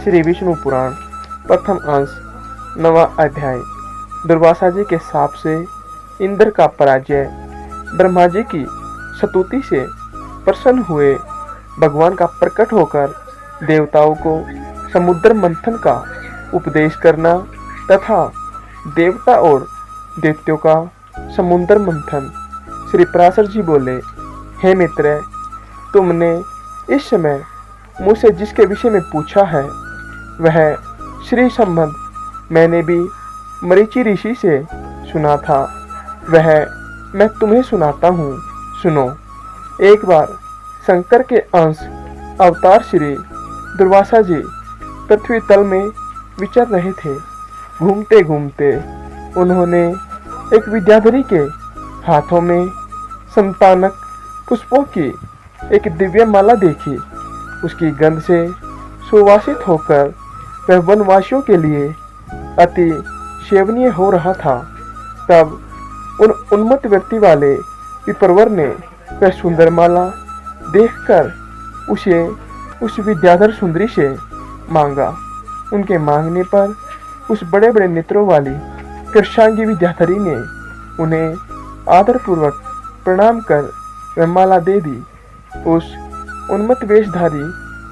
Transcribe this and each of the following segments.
श्री विष्णु पुराण प्रथम अंश 9वां अध्याय। दुर्वासा जी के शाप से इंद्र का पराजय। ब्रह्मा जी की स्तुति से प्रसन्न हुए भगवान का प्रकट होकर देवताओं को समुद्र मंथन का उपदेश करना तथा देवता और दैत्यों का समुद्र मंथन। श्री पराशर जी बोले, हे मित्र, तुमने इस समय मुझसे जिसके विषय में पूछा है वह श्री संबंध मैंने भी मरीचि ऋषि से सुना था, वह मैं तुम्हें सुनाता हूँ, सुनो। एक बार शंकर के अंश अवतार श्री दुर्वासा जी पृथ्वी तल में विचर रहे थे। घूमते घूमते उन्होंने एक विद्याधरी के हाथों में संतानक पुष्पों की एक दिव्य माला देखी। उसकी गंध से सुवासित होकर वह वनवासियों के लिए अति सेवनीय हो रहा था। तब उन उन्मत्त व्यक्ति वाले विप्रवर ने वह सुंदर माला देखकर उसे उस विद्याधर सुंदरी से मांगा। उनके मांगने पर उस बड़े बड़े नेत्रों वाली कृष्णांगी विद्याधरी ने उन्हें आदरपूर्वक प्रणाम कर वह माला दे दी। उस उन्मत्त वेशधारी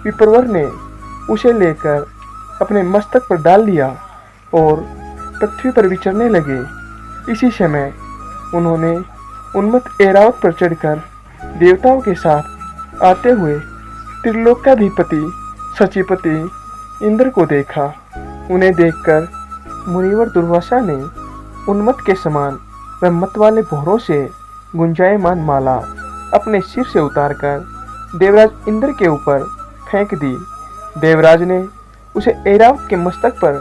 विप्रवर ने उसे लेकर अपने मस्तक पर डाल लिया और पृथ्वी पर विचरने लगे। इसी समय उन्होंने उन्मत्त ऐरावत पर चढ़कर देवताओं के साथ आते हुए त्रिलोकाधिपति सचिपति इंद्र को देखा। उन्हें देखकर मुनिवर दुर्वासा ने उन्मत्त के समान व मत वाले भौरों से गुंजायमान माला अपने सिर से उतारकर देवराज इंद्र के ऊपर फेंक दी। देवराज ने उसे ऐरावत के मस्तक पर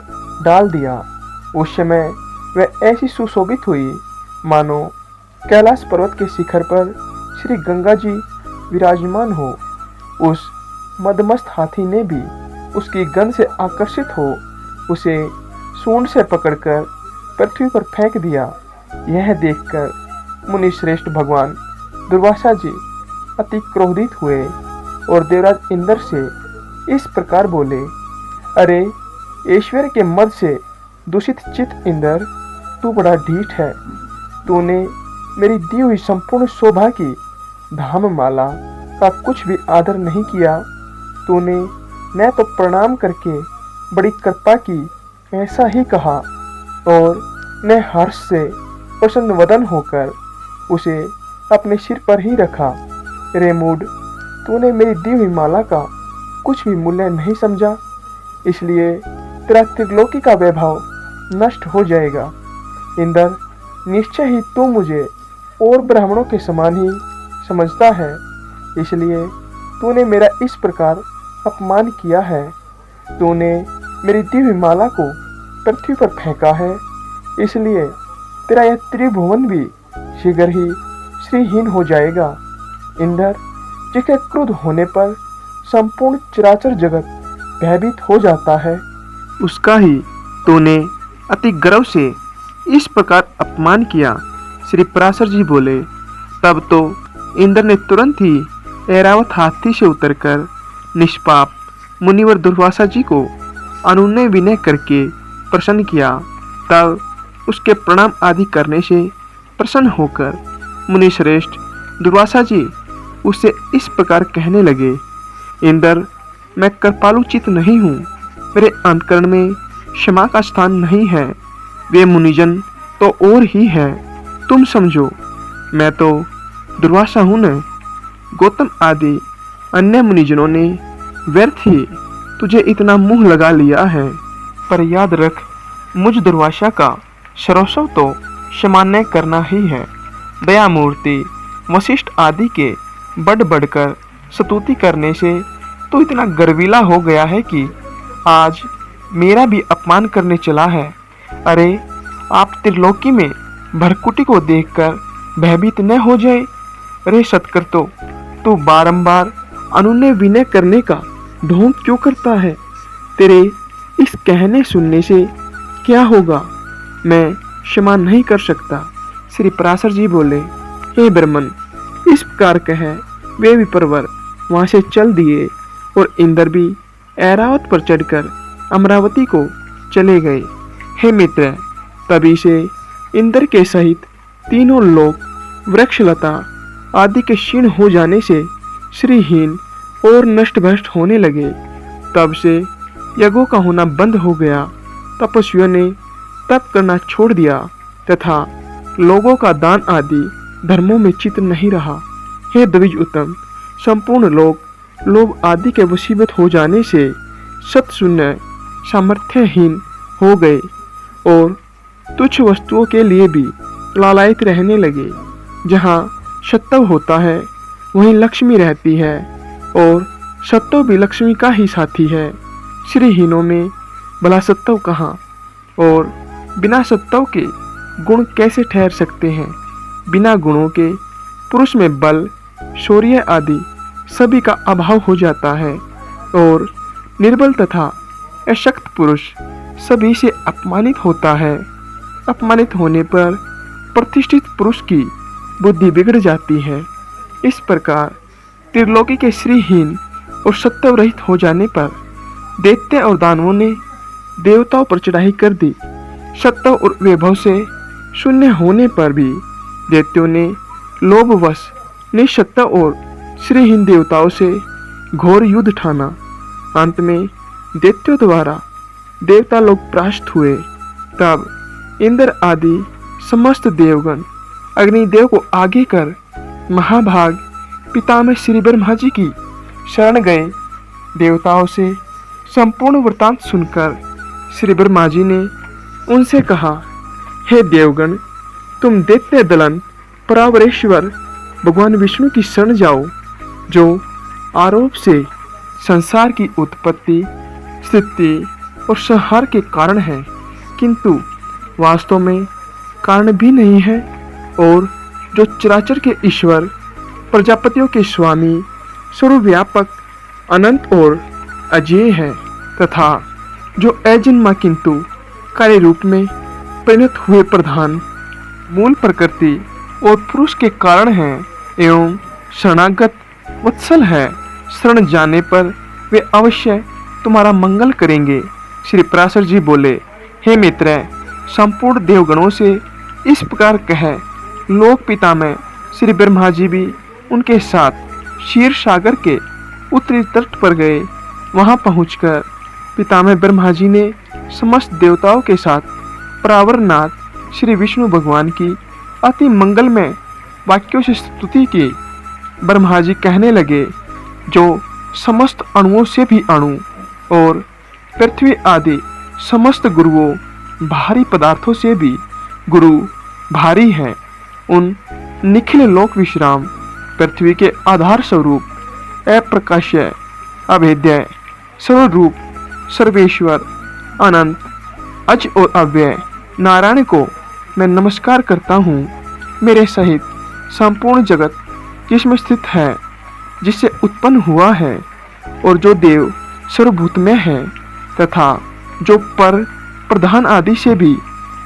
डाल दिया। उस समय वह ऐसी सुशोभित हुई मानो कैलाश पर्वत के शिखर पर श्री गंगा जी विराजमान हो। उस मदमस्त हाथी ने भी उसकी गंध से आकर्षित हो उसे सूंड से पकड़कर पृथ्वी पर फेंक दिया। यह देखकर मुनि श्रेष्ठ भगवान दुर्वासा जी अति क्रोधित हुए और देवराज इंद्र से इस प्रकार बोले, अरे ऐश्वर्य के मद से दूषित चित्त इंद्र, तू बड़ा ढीठ है। तूने मेरी दी हुई संपूर्ण शोभा की धाम माला का कुछ भी आदर नहीं किया। तूने न तो प्रणाम करके बड़ी कृपा की ऐसा ही कहा और न हर्ष से प्रसन्न वदन होकर उसे अपने सिर पर ही रखा। रे मूढ़, तूने मेरी दी हुई माला का कुछ भी मूल्य नहीं समझा, इसलिए तेरा त्रिलोकी का वैभव नष्ट हो जाएगा। इंद्र, निश्चय ही तू मुझे और ब्राह्मणों के समान ही समझता है, इसलिए तूने मेरा इस प्रकार अपमान किया है। तूने मेरी दी हुई माला को पृथ्वी पर फेंका है, इसलिए तेरा यह त्रिभुवन भी शीघ्र ही श्रीहीन हो जाएगा। इंद्र, जिसके क्रुद्ध होने पर संपूर्ण चराचर जगत भयभीत हो जाता है, उसका ही तूने अति गर्व से इस प्रकार अपमान किया। श्री पराशर जी बोले, तब तो इंद्र ने तुरंत ही ऐरावत हाथी से उतरकर निष्पाप मुनिवर दुर्वासा जी को अनुनय विनय करके प्रसन्न किया। तब उसके प्रणाम आदि करने से प्रसन्न होकर मुनि श्रेष्ठ दुर्वासा जी उससे इस प्रकार कहने लगे, इंद्र, मैं कृपालु चित्त नहीं हूँ, मेरे अंतकरण में क्षमा का स्थान नहीं है। वे मुनिजन तो और ही है, तुम समझो, मैं तो दुर्वासा हूँ न। गौतम आदि अन्य मुनिजनों ने व्यर्थ ही तुझे इतना मुंह लगा लिया है, पर याद रख, मुझ दुर्वासा का सर्वस्व तो क्षमा न करना ही है। दया मूर्ति वशिष्ठ आदि के बढ़ बढ़कर स्तुति करने से तो इतना गर्वीला हो गया है कि आज मेरा भी अपमान करने चला है। अरे आप त्रिलोकी में भरकुटी को देखकर भयभीत न हो जाए। अरे सत्कर्तो, तू बारंबार अनुनय विनय करने का ढोंग क्यों करता है? तेरे इस कहने सुनने से क्या होगा? मैं क्षमा नहीं कर सकता। श्री पराशर जी बोले, हे ब्रह्मन, इस प्रकार कह वे विप्रवर वहां से चल दिए और इंद्र भी ऐरावत पर चढ़कर अमरावती को चले गए। हे मित्र, तभी से इंद्र के सहित तीनों लोक वृक्षलता आदि के क्षीण हो जाने से श्रीहीन और नष्ट भ्रष्ट होने लगे। तब से यज्ञों का होना बंद हो गया। तपस्वियों ने तप करना छोड़ दिया तथा लोगों का दान आदि धर्मों में चित्त नहीं रहा। हे द्विज उत्तम, संपूर्ण लोग आदि के वशीभूत हो जाने से सत्शून्य सामर्थ्यहीन हो गए और तुच्छ वस्तुओं के लिए भी लालायित रहने लगे। जहाँ सत्व होता है वहीं लक्ष्मी रहती है और सत्व भी लक्ष्मी का ही साथी है। श्रीहीनों में भला सत्व कहाँ, और बिना सत्व के गुण कैसे ठहर सकते हैं। बिना गुणों के पुरुष में बल, शौर्य आदि सभी का अभाव हो जाता है और निर्बल तथा अशक्त पुरुष सभी से अपमानित होता है। अपमानित होने पर प्रतिष्ठित पुरुष की बुद्धि बिगड़ जाती है। इस प्रकार त्रिलोकी के श्रीहीन और सत्व रहित हो जाने पर दैत्य और दानवों ने देवताओं पर चढ़ाई कर दी। सत्व और वैभव से शून्य होने पर भी दैत्यों ने लोभवश निसत्व और श्रीहीन देवताओं से घोर युद्ध ठाना। अंत में दैत्यों द्वारा देवता लोग परास्त हुए। तब इंद्र आदि समस्त देवगण अग्निदेव को आगे कर महाभाग पितामह श्री ब्रह्मा जी की शरण गए। देवताओं से संपूर्ण वृतांत सुनकर श्री ब्रह्मा जी ने उनसे कहा, हे देवगण, तुम दैत्य दलन परावरेश्वर भगवान विष्णु की शरण जाओ, जो आरोप से संसार की उत्पत्ति, स्थिति और संहार के कारण है, किंतु वास्तव में कारण भी नहीं है, और जो चराचर के ईश्वर, प्रजापतियों के स्वामी, सर्वव्यापक, अनंत और अजेय है, तथा जो अजन्मा किंतु कार्य रूप में परिणत हुए प्रधान, मूल प्रकृति और पुरुष के कारण है, एवं शरणागत वत्सल है। शरण जाने पर वे अवश्य तुम्हारा मंगल करेंगे। श्री पराशर जी बोले, हे मित्र, संपूर्ण देवगणों से इस प्रकार कह लोक पितामह श्री ब्रह्मा जी भी उनके साथ क्षीर सागर के उत्तरी तट पर गए। वहां पहुंचकर पितामह ब्रह्मा जी ने समस्त देवताओं के साथ परावरनाथ श्री विष्णु भगवान की अति मंगलमय वाक्यों से स्तुति की। ब्रह्मा जी कहने लगे, जो समस्त अणुओं से भी अणु और पृथ्वी आदि समस्त गुरुओं भारी पदार्थों से भी गुरु भारी है, उन निखिल लोक विश्राम पृथ्वी के आधार स्वरूप अप्रकाश्य, अभेद्य, सर्वरूप, सर्वेश्वर, अनंत, अज और अव्यय नारायण को मैं नमस्कार करता हूँ। मेरे सहित संपूर्ण जगत जिसमें स्थित है, जिससे उत्पन्न हुआ है, और जो देव सर्वभूतमय है, तथा जो पर प्रधान आदि से भी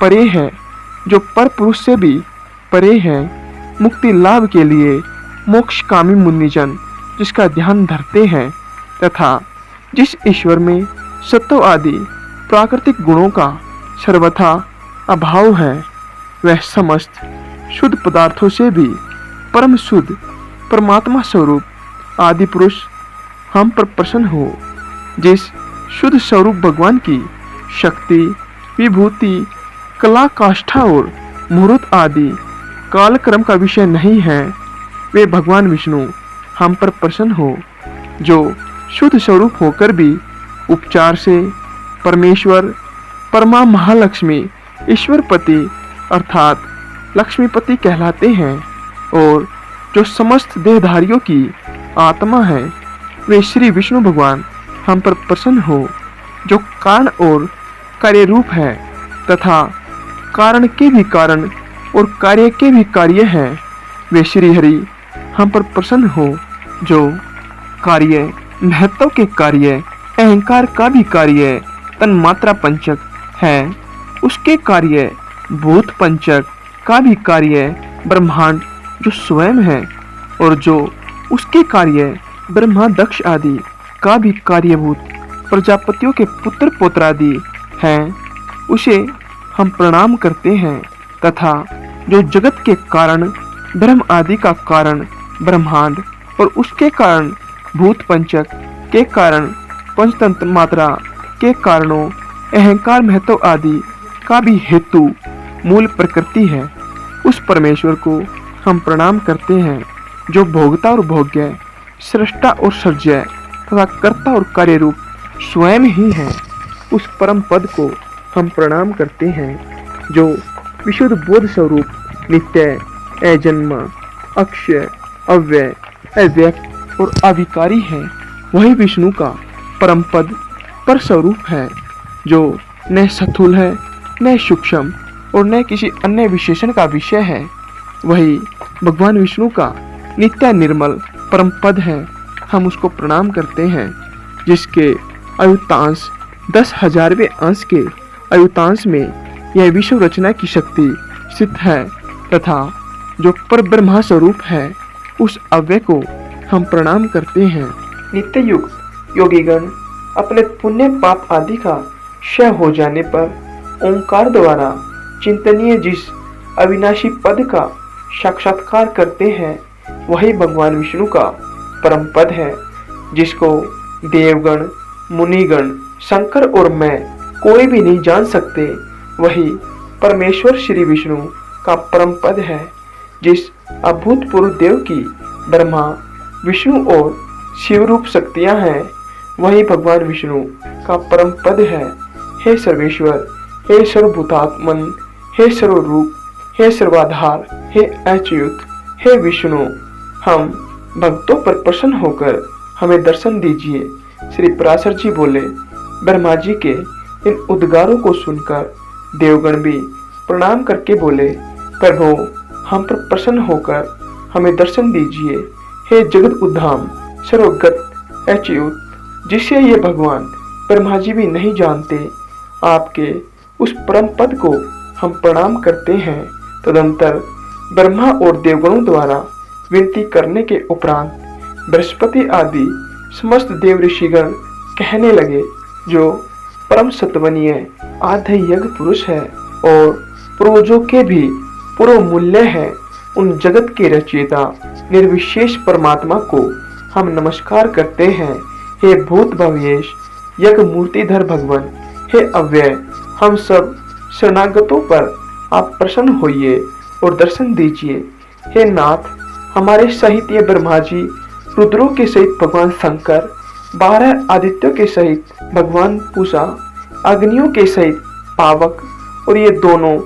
परे है, जो पर पुरुष से भी परे है, मुक्ति लाभ के लिए मोक्षकामी मुनिजन जिसका ध्यान धरते हैं, तथा जिस ईश्वर में सत्व आदि प्राकृतिक गुणों का सर्वथा अभाव है, वह समस्त शुद्ध पदार्थों से भी परम शुद्ध परमात्मा स्वरूप आदि पुरुष हम पर प्रसन्न हो। जिस शुद्ध स्वरूप भगवान की शक्ति, विभूति, कला, काष्ठा और मुहूर्त आदि कालक्रम का विषय नहीं है, वे भगवान विष्णु हम पर प्रसन्न हो। जो शुद्ध स्वरूप होकर भी उपचार से परमेश्वर, परमा महालक्ष्मी, ईश्वरपति अर्थात लक्ष्मीपति कहलाते हैं, और जो समस्त देहधारियों की आत्मा है, वे श्री विष्णु भगवान हम पर प्रसन्न हो। जो कारण और कार्य रूप है, तथा कारण के भी कारण और कार्य के भी कार्य है, वे श्री हरि हम पर प्रसन्न हो। जो कार्य, महत्व के कार्य, अहंकार का भी कार्य, तन्मात्रा पंचक है, उसके कार्य, भूत पंचक का भी कार्य, ब्रह्मांड जो स्वयं है, और जो उसके कार्य, ब्रह्मा दक्ष आदि का भी कार्यभूत प्रजापतियों के पुत्र पौत्रादि हैं, उसे हम प्रणाम करते हैं, तथा जो जगत के कारण ब्रह्म आदि का कारण ब्रह्मांड और उसके कारण भूत पंचक के कारण पंचतंत्र मात्रा के कारणों अहंकार महत्व आदि का भी हेतु मूल प्रकृति है, उस परमेश्वर को हम प्रणाम करते हैं जो भोगता और भोग्य, सृष्टा और सर्ज्य तथा कर्ता और कार्य रूप स्वयं ही है। उस परम पद को हम प्रणाम करते हैं जो विशुद्ध बोध स्वरूप, नित्य, अजन्म, अक्षय, अव्यय, अव्यक्त और अविकारी है। वही विष्णु का परम पद पर स्वरूप है जो न स्थूल है, न सूक्ष्म और न किसी अन्य विशेषण का विषय है। वही भगवान विष्णु का नित्य निर्मल परम पद है। हम उसको प्रणाम करते हैं जिसके अयुतांश 10,000वें अंश के अयुतांश में यह विश्व रचना की शक्ति स्थित है, तथा जो पर ब्रह्मा स्वरूप है उस अव्यय को हम प्रणाम करते हैं। नित्य युग योगीगण अपने पुण्य पाप आदि का क्षय हो जाने पर ओंकार द्वारा चिंतनीय जिस अविनाशी पद का साक्षात्कार करते हैं, वही भगवान विष्णु का परम पद है, जिसको देवगण, मुनिगण, शंकर और मैं कोई भी नहीं जान सकते। वही परमेश्वर श्री विष्णु का परम पद है, जिस अभूतपूर्व देव की ब्रह्मा, विष्णु और शिव रूप शक्तियां हैं, वही भगवान विष्णु का परम पद है। हे सर्वेश्वर, हे सर्वभूतात्मन, हे सर्वरूप, हे सर्वाधार, हे अच्युत, हे विष्णु, हम भक्तों पर प्रसन्न होकर हमें दर्शन दीजिए। श्री पराशर जी बोले। ब्रह्मा जी के इन उद्गारों को सुनकर देवगण भी प्रणाम करके बोले, प्रभु हम पर प्रसन्न होकर हमें दर्शन दीजिए। हे जगत उद्धाम, सर्वगत, अच्युत, जिसे ये भगवान ब्रह्मा जी भी नहीं जानते, आपके उस परम पद को हम प्रणाम करते हैं। तदंतर ब्रह्मा और देवगणों द्वारा विनती करने के उपरांत बृहस्पति आदि समस्त देव ऋषिगण कहने लगे, जो परम सत्वनीय आद्य यज्ञ पुरुष है और पूर्वजों के भी पूर्व मूल्य है, उन जगत के रचयिता निर्विशेष परमात्मा को हम नमस्कार करते हैं। हे भूत भवेश यज्ञ मूर्तिधर भगवान, हे अव्यय, हम सब शरणागतों पर आप प्रसन्न होइए और दर्शन दीजिए। हे नाथ, हमारे सहित ये ब्रह्मा जी, रुद्रों के सहित भगवान शंकर, 12 आदित्यों के सहित भगवान पूषा, अग्नियों के सहित पावक और ये दोनों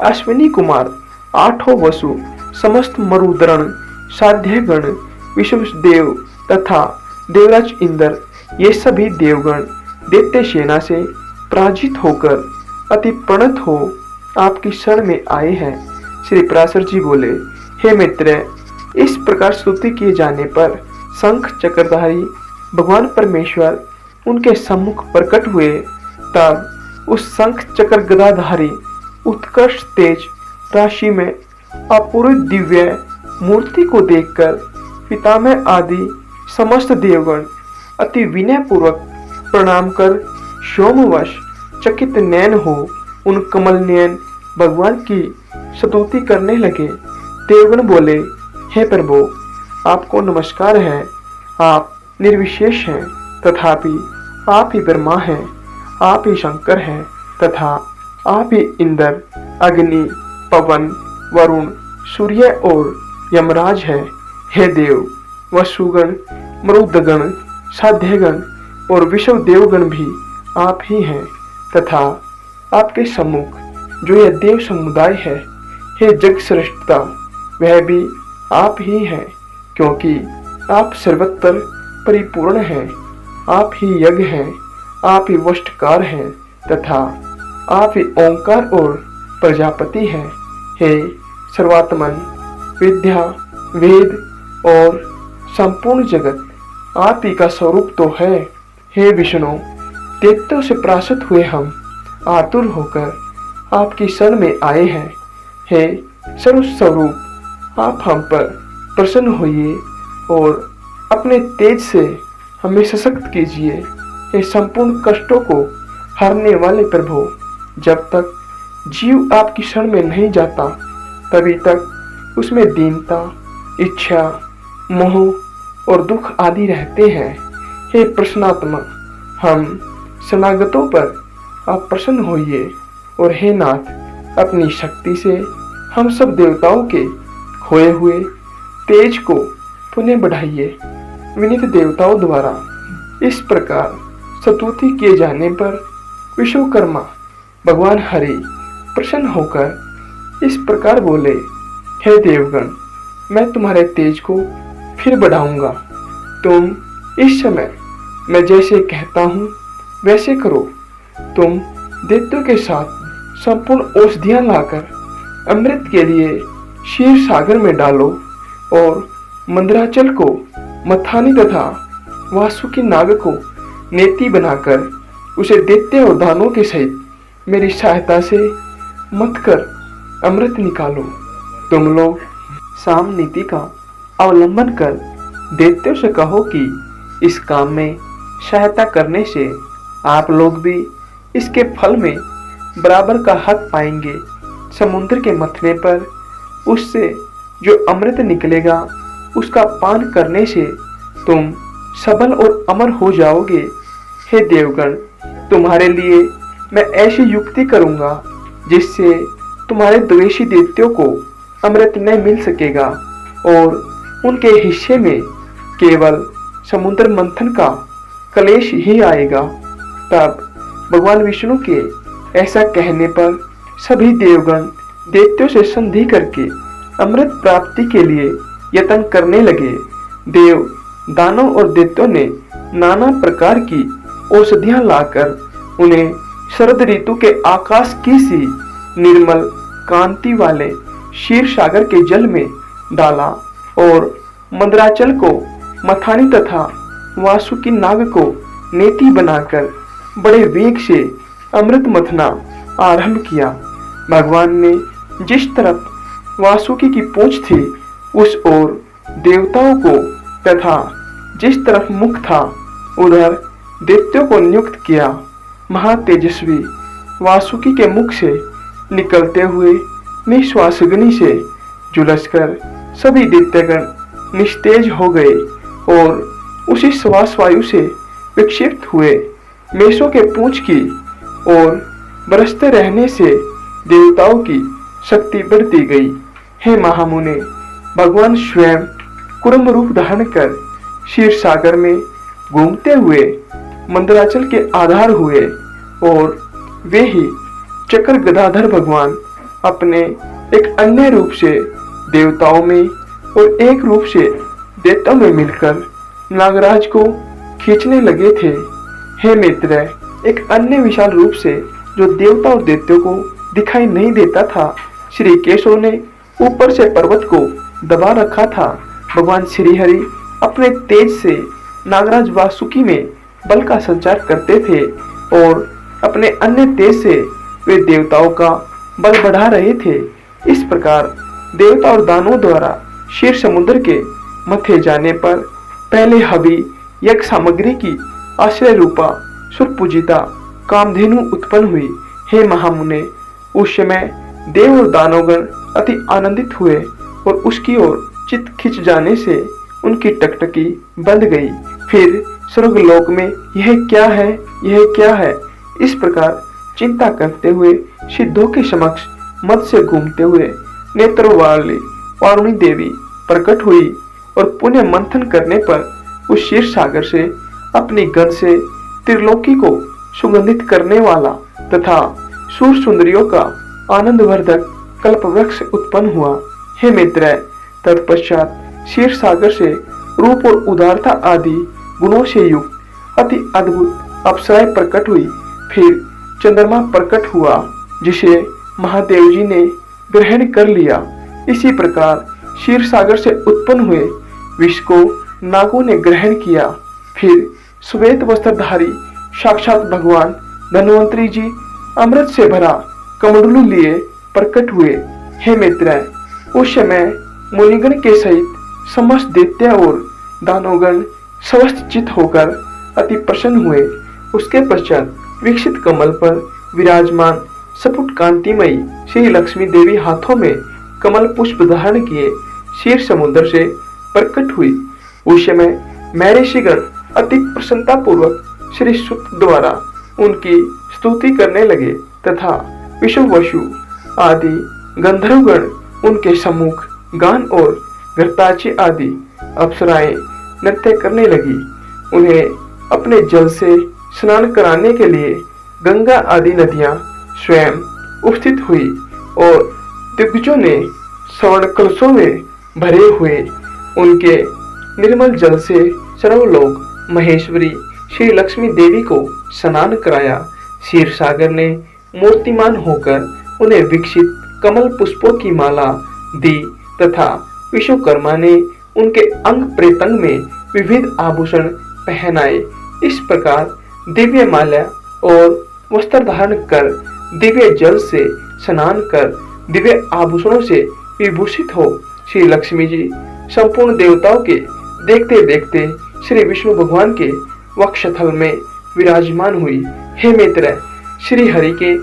अश्विनी कुमार, 8 वसु, समस्त मरुद्रण, साध्यगण, विश्वदेव तथा देवराज इंद्र, ये सभी देवगण दैत्य सेना से पराजित होकर अति प्रणत हो आपकी शरण में आए हैं। श्री पराशर जी बोले, हे मित्र, इस प्रकार स्तुति किए जाने पर शंख चक्रधारी भगवान परमेश्वर उनके सम्मुख प्रकट हुए। तब उस शंख चक्र गदाधारी उत्कृष्ट तेज राशि में अपूर्व दिव्य मूर्ति को देखकर पितामह आदि समस्त देवगण अति विनय पूर्वक प्रणाम कर सोमवश चकित नयन हो उन कमल नयन भगवान की स्तुति करने लगे। देवगण बोले, हे प्रभु, आपको नमस्कार है। आप निर्विशेष हैं, तथापि आप ही ब्रह्मा हैं, आप ही शंकर हैं, तथा आप ही इंद्र, अग्नि, पवन, वरुण, सूर्य और यमराज है। हे देव, वसुगण, मरुदगण, साध्यगण और विश्व देवगण भी आप ही हैं, तथा आपके सम्मुख जो यह देव समुदाय है, हे जग श्रेष्ठता, वह भी आप ही हैं, क्योंकि आप सर्वत्र परिपूर्ण हैं। आप ही यज्ञ हैं, आप ही वष्टकार हैं, तथा आप ही ओंकार और प्रजापति हैं। हे सर्वात्मन, विद्या, वेद और संपूर्ण जगत आप ही का स्वरूप तो है। हे विष्णु, दैत्यों से पराजित हुए हम आतुर होकर आपकी शरण में आए हैं। हे सर्वस्वरूप, आप हम पर प्रसन्न होइए और अपने तेज से हमें सशक्त कीजिए। हे संपूर्ण कष्टों को हरने वाले प्रभु, जब तक जीव आपकी शरण में नहीं जाता तभी तक उसमें दीनता, इच्छा, मोह और दुख आदि रहते हैं। हे प्रश्नात्मा, हम शरणागतों पर आप प्रसन्न होइए और हे नाथ, अपनी शक्ति से हम सब देवताओं के खोए हुए तेज को पुनः बढ़ाइए। विनीत देवताओं द्वारा इस प्रकार स्तुति किए जाने पर विश्वकर्मा भगवान हरि प्रसन्न होकर इस प्रकार बोले, हे देवगण, मैं तुम्हारे तेज को फिर बढ़ाऊंगा। तुम इस समय मैं जैसे कहता हूँ वैसे करो। तुम दैत्यों के साथ संपूर्ण औषधियां लाकर अमृत के लिए क्षीर सागर में डालो और मंदराचल को मथानी तथा वासुकी नाग को नेति बनाकर उसे दैत्य और दानों के सहित मेरी सहायता से मत कर अमृत निकालो। तुम लोग साम नीति का अवलंबन कर दैत्यों से कहो कि इस काम में सहायता करने से आप लोग भी इसके फल में बराबर का हक पाएंगे। समुद्र के मथने पर उससे जो अमृत निकलेगा उसका पान करने से तुम सबल और अमर हो जाओगे। हे देवगण, तुम्हारे लिए मैं ऐसी युक्ति करूंगा जिससे तुम्हारे द्वेषी दैत्यों को अमृत न मिल सकेगा और उनके हिस्से में केवल समुद्र मंथन का कलेश ही आएगा। तब भगवान विष्णु के ऐसा कहने पर सभी देवगण दैत्यों से संधि करके अमृत प्राप्ति के लिए यत्न करने लगे। देव, दानव और दैत्यों ने नाना प्रकार की औषधियां लाकर उन्हें शरद ऋतु के आकाश की सी निर्मल कांति वाले क्षीर सागर के जल में डाला और मंदराचल को मथानी तथा वासुकी नाग को नेति बनाकर बड़े वेग से अमृत मथना आरंभ किया। भगवान ने जिस तरफ वासुकी की पूंछ थी उस ओर देवताओं को तथा जिस तरफ मुख था उधर दैत्यों को नियुक्त किया। महातेजस्वी वासुकी के मुख से निकलते हुए निश्वासग्नि से झुलसकर सभी दैत्यगण निस्तेज हो गए और उसी श्वास वायु से विक्षिप्त हुए। मेषों के पूंछ की और बरसते रहने से देवताओं की शक्ति बढ़ती गई। हे महामुने, भगवान स्वयं कुर्म रूप धारण कर क्षीर सागर में घूमते हुए मंदराचल के आधार हुए और वे ही चक्र गदाधर भगवान अपने एक अन्य रूप से देवताओं में और एक रूप से दैत्यों में मिलकर नागराज को खींचने लगे थे। हे मित्र, एक अन्य विशाल रूप से जो देवता और दैत्यों को दिखाई नहीं देता था, श्री केशव ने ऊपर से पर्वत को दबा रखा था। भगवान श्री हरि अपने तेज से नागराज वासुकी में बल का संचार करते थे और अपने अन्य तेज से वे देवताओं का बल बढ़ा रहे थे। इस प्रकार देवता और दानवों द्वारा क्षीर समुद्र के मथे जाने पर पहले हवि यज्ञ सामग्री की आश्रय रूपा सुरपूजिता कामधेनु उत्पन्न हुई। हे महामुने, उस समय देव और दानवगण अति आनंदित हुए और उसकी ओर चित्त खिंच जाने से उनकी टकटकी बंध गई। फिर स्वर्गलोक में यह क्या है, यह क्या है, इस प्रकार चिंता करते हुए सिद्धों के समक्ष मद से घूमते हुए नेत्रों वाली वारुणी देवी प्रकट हुई और पुण्य मंथन करने पर उस क्षीर सागर से अपनी गंध से त्रिलोकी को सुगंधित करने वाला तथा सूर सुंदरियों का आनंदवर्धक कल्पवृक्ष उत्पन्न हुआ। हे मित्र, तत्पश्चात क्षीर सागर से रूप और उदारता आदि गुणों से युक्त अति अद्भुत अप्सराएं प्रकट हुई। फिर चंद्रमा प्रकट हुआ जिसे महादेव जी ने ग्रहण कर लिया। इसी प्रकार क्षीर सागर से उत्पन्न हुए विष को नागों ने ग्रहण किया। फिर श्वेत वस्त्रधारी साक्षात भगवान धन्वंतरी जी अमृत से भरा कमंडलू लिए प्रकट हुए। हे मित्र, उस समय मुनिगण के सहित समस्त दैत्य और दानवगण स्वस्थ चित होकर अति प्रसन्न हुए उसके पश्चात विकसित कमल पर विराजमान स्फुट कांतिमयी श्री लक्ष्मी देवी हाथों में कमल पुष्प धारण किए क्षीर समुद्र से प्रकट हुई। उस समय महर्षिगण अति प्रसन्नता पूर्वक श्री सुत द्वारा उनकी स्तुति करने लगे तथा विश्ववसु आदि गंधर्वगण उनके सम्मुख गान और घृताची आदि अप्सराएं नृत्य करने लगी। उन्हें अपने जल से स्नान कराने के लिए गंगा आदि नदियां स्वयं उपस्थित हुई और दिग्गजों ने स्वर्ण कलशों में भरे हुए उनके निर्मल जल से सर्वलोक महेश्वरी श्री लक्ष्मी देवी को स्नान कराया। क्षीर सागर ने मूर्तिमान होकर उन्हें विकसित कमल पुष्पों की माला दी तथा विश्वकर्मा ने उनके अंग प्रेतंग में विविध आभूषण पहनाए। इस प्रकार दिव्य माला और वस्त्र धारण कर दिव्य जल से स्नान कर दिव्य आभूषणों से विभूषित हो श्री लक्ष्मी जी संपूर्ण देवताओं के देखते देखते श्री विष्णु भगवान के वक्षस्थल में विराजमान हुई। हे मित्र, श्री हरि के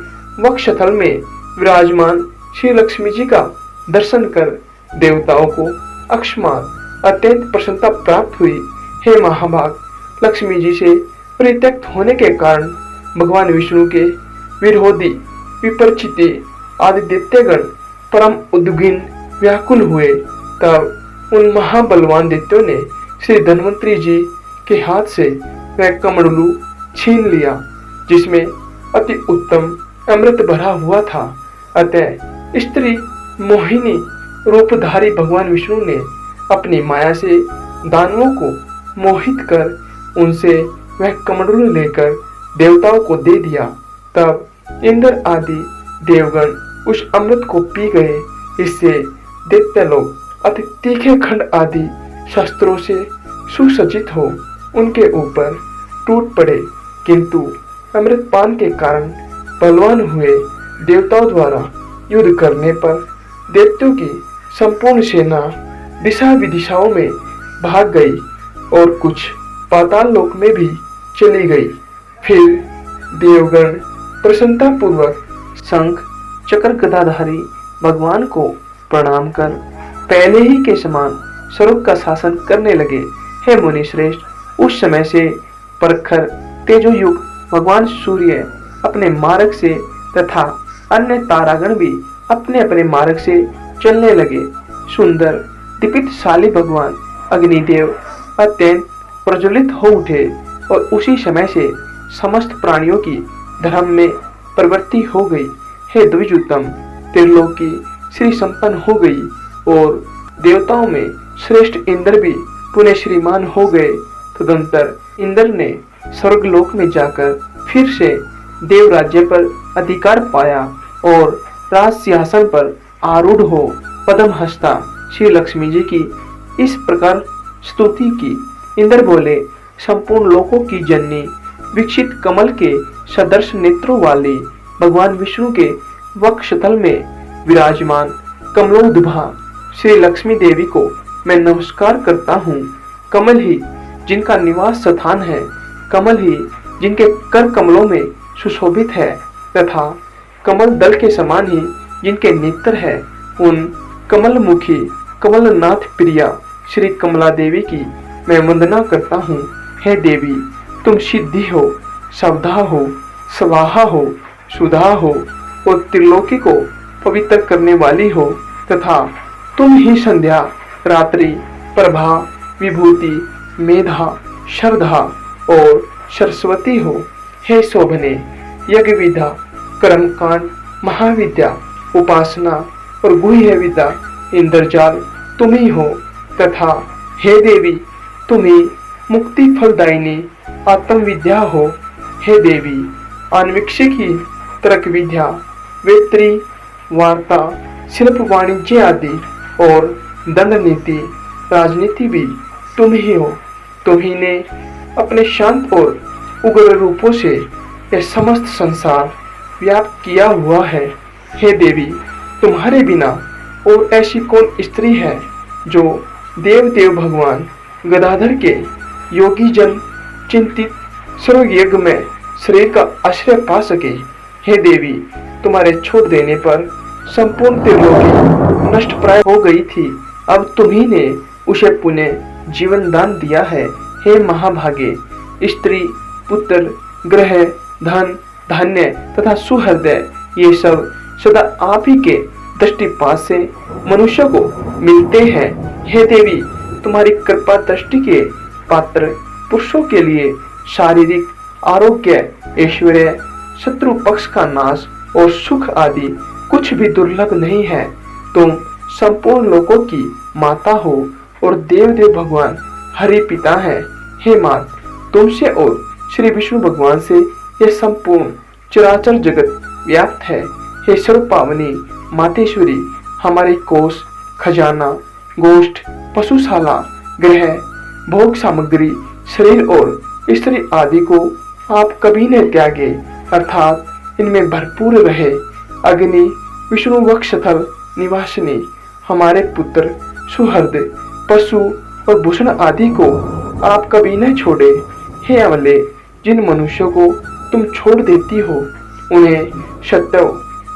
वक्षस्थल में विराजमान श्री लक्ष्मी जी का दर्शन कर देवताओं को अकस्मात अत्यंत प्रसन्नता प्राप्त हुई। हे महाभाग, लक्ष्मी जी से परित्यक्त होने के कारण भगवान विष्णु के विरोधी विपरिचिते आदि दैत्यगण परम उद्विग्न व्याकुल हुए। तब उन महाबलवान दैत्यों ने श्री धन्वंतरी जी के हाथ से वह कमंडलू छीन लिया जिसमें अति उत्तम अमृत भरा हुआ था। अतः स्त्री मोहिनी रूपधारी भगवान विष्णु ने अपनी माया से दानवों को मोहित कर उनसे वह कमंडलू लेकर देवताओं को दे दिया। तब इंद्र आदि देवगण उस अमृत को पी गए। इससे दैत्य लोग अति तीखे खंड आदि शस्त्रों से सुसज्जित हो उनके ऊपर टूट पड़े, किंतु अमृत पान के कारण बलवान हुए देवताओं द्वारा युद्ध करने पर दैत्यों की संपूर्ण सेना दिशा विदिशाओं में भाग गई और कुछ पाताल लोक में भी चली गई। फिर देवगण प्रसन्नता पूर्वक शंख चक्र गदाधारी भगवान को प्रणाम कर पहले ही के समान स्वर्ग का शासन करने लगे। हे मुनि श्रेष्ठ, उस समय से प्रखर तेजो युग भगवान सूर्य अपने मार्ग से तथा अन्य तारागण भी अपने अपने मार्ग से चलने लगे। सुंदर दीपितशाली भगवान अग्निदेव अत्यंत प्रज्वलित हो उठे और उसी समय से समस्त प्राणियों की धर्म में प्रवृत्ति हो गई। हे द्विजोत्तम, त्रिलोकी श्री संपन्न हो गई और देवताओं में श्रेष्ठ इंद्र भी पुनः श्रीमान हो गए। तदंतर इंद्र ने स्वर्गलोक में जाकर फिर से देव राज्य पर अधिकार पाया और राज सिंहासन पर आरूढ़ हो पद्म हस्ता श्री लक्ष्मी जी की इस प्रकार स्तुति की। इंद्र बोले, संपूर्ण लोकों की जननी विकसित कमल के सदर्श नेत्रों वाली भगवान विष्णु के वक्षस्थल में विराजमान कमलोद्भा श्री लक्ष्मी देवी को मैं नमस्कार करता हूँ। कमल ही जिनका निवास स्थान है, कमल ही जिनके कर कमलों में सुशोभित है तथा कमल दल के समान ही जिनके नेत्र है, उन कमल मुखी कमलनाथ प्रिया श्री कमला देवी की मैं वंदना करता हूँ। हे देवी, तुम सिद्धि हो, सवधा हो, स्वाहा हो, सुधा हो और त्रिलोकी को पवित्र करने वाली हो तथा तुम ही संध्या, रात्रि, प्रभा, विभूति, मेधा, श्रद्धा और सरस्वती हो। हे शोभने, यज्ञ विद्या, कर्मकांड, महाविद्या, उपासना और गुह्य विद्या, इंद्रजाल तुम ही हो तथा हे देवी, तुम ही मुक्ति फलदायिनी आत्म विद्या हो। हे देवी, आन्वीक्षिक ही तर्क विद्या, वेत्री, वार्ता, शिल्प, वाणिज्य आदि और दंड नीति, राजनीति भी तुम ही हो। तुम ही ने अपने शांत और उग्र रूपों से यह समस्त संसार व्याप्त किया हुआ है। हे देवी, तुम्हारे बिना और ऐसी कौन स्त्री है जो देव देव भगवान गदाधर के योगी जन चिंतित सर्व यज्ञ में शरीर का आश्रय पा सके। हे देवी, तुम्हारे छोड़ देने पर संपूर्ण त्रिलोकी नष्ट प्राय हो गई थी। अब तुम्ही ने उसे पुनः जीवन दान दिया है। हे महाभागे, स्त्री, पुत्र, ग्रह, धन, धान्य तथा सुहृदय, ये सब सदा आप ही के दृष्टिपात से मनुष्य को मिलते हैं। हे देवी, तुम्हारी कृपा दृष्टि के पात्र पुरुषों के लिए शारीरिक आरोग्य, ऐश्वर्य, शत्रु पक्ष का नाश और सुख आदि कुछ भी दुर्लभ नहीं है। तुम संपूर्ण लोकों की माता हो और देव देव भगवान हरि पिता है। हे मात, तुमसे और श्री विष्णु भगवान से यह संपूर्ण चराचर जगत व्याप्त है। हे सर्व पावनी मातेश्वरी, हमारे कोष, खजाना, गोष्ठ, पशुशाला, गृह, भोग सामग्री, शरीर और स्त्री आदि को आप कभी न त्यागे, अर्थात इनमें भरपूर रहे। अग्नि, विष्णु वक्षस्थल निवासिनी, हमारे पुत्र, सुहृद, पशु और भूषण आदि को आप कभी न छोड़े। हे अमले, जिन मनुष्यों को तुम छोड़ देती हो उन्हें सत्व,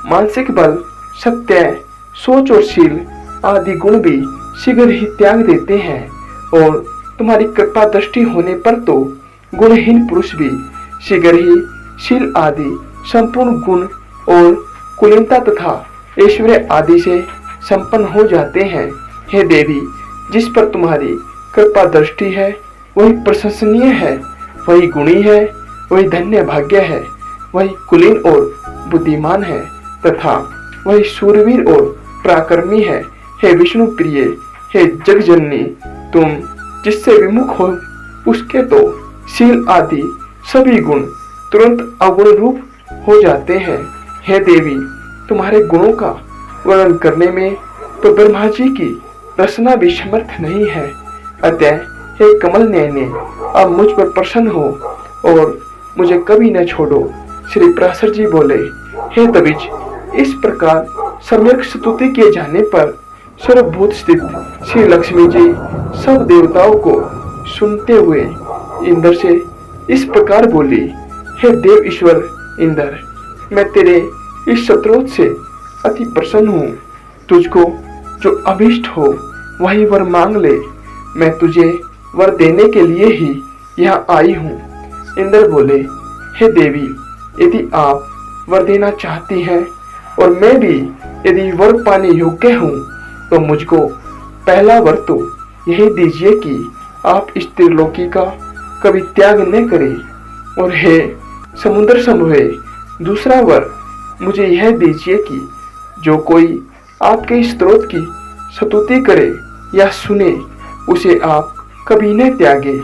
मानसिक बल, सत्य, सोच और शील आदि गुण भी शीघ्र ही त्याग देते हैं। और तुम्हारी कृपा दृष्टि होने पर तो गुणहीन पुरुष भी शीघ्र ही शील आदि संपूर्ण गुण और कुलीनता तथा ऐश्वर्य आदि से संपन्न हो जाते हैं। हे देवी, जिस पर तुम्हारी कृपा दृष्टि है वही प्रशंसनीय है, वही गुणी है, वही धन्य भाग्य है, वही कुलीन और बुद्धिमान है तथा वही शूरवीर और पराक्रमी है। हे विष्णु प्रिय, हे जगजननी, तुम जिससे विमुख हो उसके तो शील आदि सभी गुण तुरंत अवगुण रूप हो जाते हैं। हे देवी, तुम्हारे गुणों का वर्णन करने में तो ब्रह्मा जी की रचना भी समर्थ नहीं है। अतः हे कमल नयने, अब मुझ पर प्रसन्न हो और मुझे कभी न छोड़ो। श्री पराशर जी बोले, हे तविज, इस प्रकार सम्यक स्तुति किए जाने पर सर्वभूत स्थित श्री लक्ष्मी जी सब देवताओं को सुनते हुए इंद्र से इस प्रकार बोली, हे देव ईश्वर इंद्र, मैं तेरे इस स्तोत्र से अति प्रसन्न हूँ। तुझको जो अभीष्ट हो वही वर मांग ले, मैं तुझे वर देने के लिए ही यहाँ आई हूँ। इंद्र बोले, हे देवी, यदि आप वर देना चाहती हैं और मैं भी यदि वर पाने योग्य हूँ तो मुझको पहला वर तो यही दीजिए कि आप इस त्रिलोकी का कभी त्याग न करें। और हे समुद्र समूहे, दूसरा वर मुझे यह दीजिए कि जो कोई आपके स्तोत्र की स्तुति करे या सुने उसे आप कभी न त्यागे।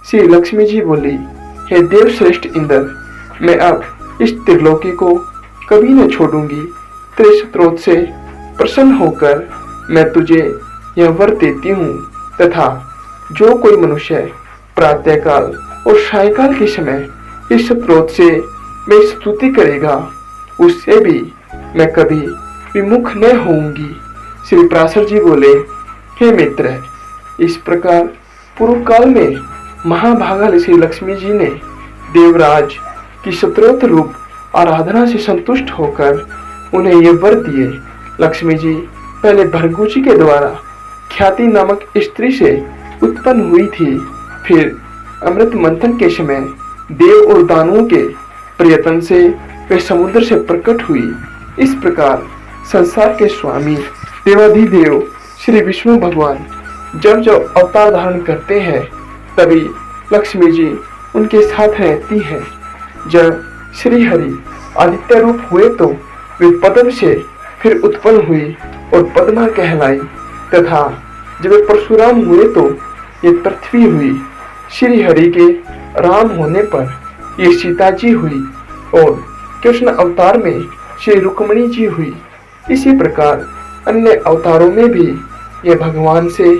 श्री लक्ष्मी जी बोली, हे देव श्रेष्ठ इंद्र, मैं अब इस त्रिलोकी को कभी न छोड़ूंगी। तेरे स्तोत्र से प्रसन्न होकर मैं तुझे यह वर देती हूँ तथा जो कोई मनुष्य प्रातःकाल और सायंकाल के समय इस स्तोत्र से मैं स्तुति करेगा उससे भी मैं कभी विमुख न होऊंगी। श्री पराशर जी बोले, हे मित्र, इस प्रकार पूर्व काल में महाभागा ऋषि लक्ष्मी जी ने देवराज की स्तोत्र रूप आराधना से संतुष्ट होकर उन्हें ये वर दिए। लक्ष्मी जी पहले भृगु जी के द्वारा ख्याति नामक स्त्री से उत्पन्न हुई थी, फिर अमृत मंथन के समय देव और दानवों के प्रयत्न से वे समुद्र से प्रकट हुई। इस प्रकार संसार के स्वामी देवाधिदेव श्री विष्णु भगवान जब जब अवतार धारण करते हैं तभी लक्ष्मी जी उनके साथ रहती हैं। जब श्री हरि आदित्य रूप हुए तो वे पद्म से फिर उत्पन्न हुई और पद्मा कहलाई, तथा जब वे परशुराम हुए तो ये पृथ्वी हुई। श्री हरि के राम होने पर ये सीता जी हुई और कृष्ण अवतार में श्री रुक्मणी जी हुई। इसी प्रकार अन्य अवतारों में भी ये भगवान से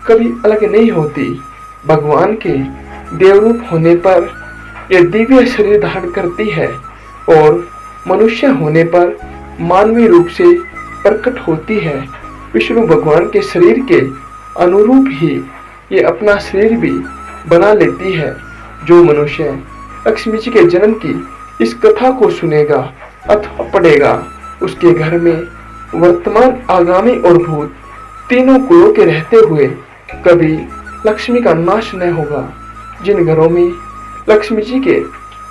कभी अलग नहीं होती। भगवान के देवरूप होने पर ये दिव्य शरीर धारण करती है और मनुष्य होने पर मानवीय रूप से प्रकट होती है। विष्णु भगवान के शरीर के अनुरूप ही ये अपना शरीर भी बना लेती है। जो मनुष्य लक्ष्मी जी के जन्म की इस कथा को सुनेगा अथवा पढ़ेगा, उसके घर में वर्तमान, आगामी और भूत तीनों कुलों के रहते हुए कभी लक्ष्मी का नाश न होगा। जिन घरों में लक्ष्मी जी के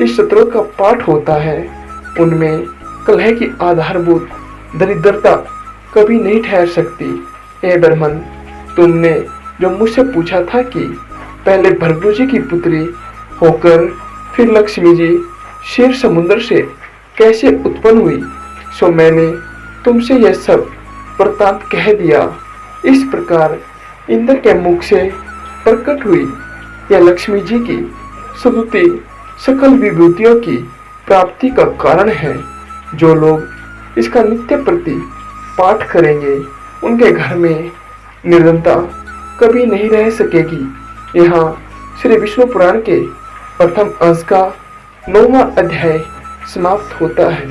इस स्तोत्र का पाठ होता है, उनमें कलह की आधारभूत दरिद्रता कभी नहीं ठहर सकती। हे ब्राह्मण, तुमने जो मुझसे पूछा था कि पहले भृगु जी की पुत्री होकर फिर लक्ष्मी जी क्षीर समुद्र से कैसे उत्पन्न हुई, सो मैंने तुमसे यह सब वृत्तांत कह दिया। इस प्रकार इंद्र के मुख से प्रकट हुई यह लक्ष्मी जी की स्तुति सकल विभूतियों की प्राप्ति का कारण है। जो लोग इसका नित्य प्रति पाठ करेंगे, उनके घर में निर्धनता कभी नहीं रह सकेगी। यहाँ श्री विष्णु पुराण के प्रथम अंश का 9वां अध्याय समाप्त होता है।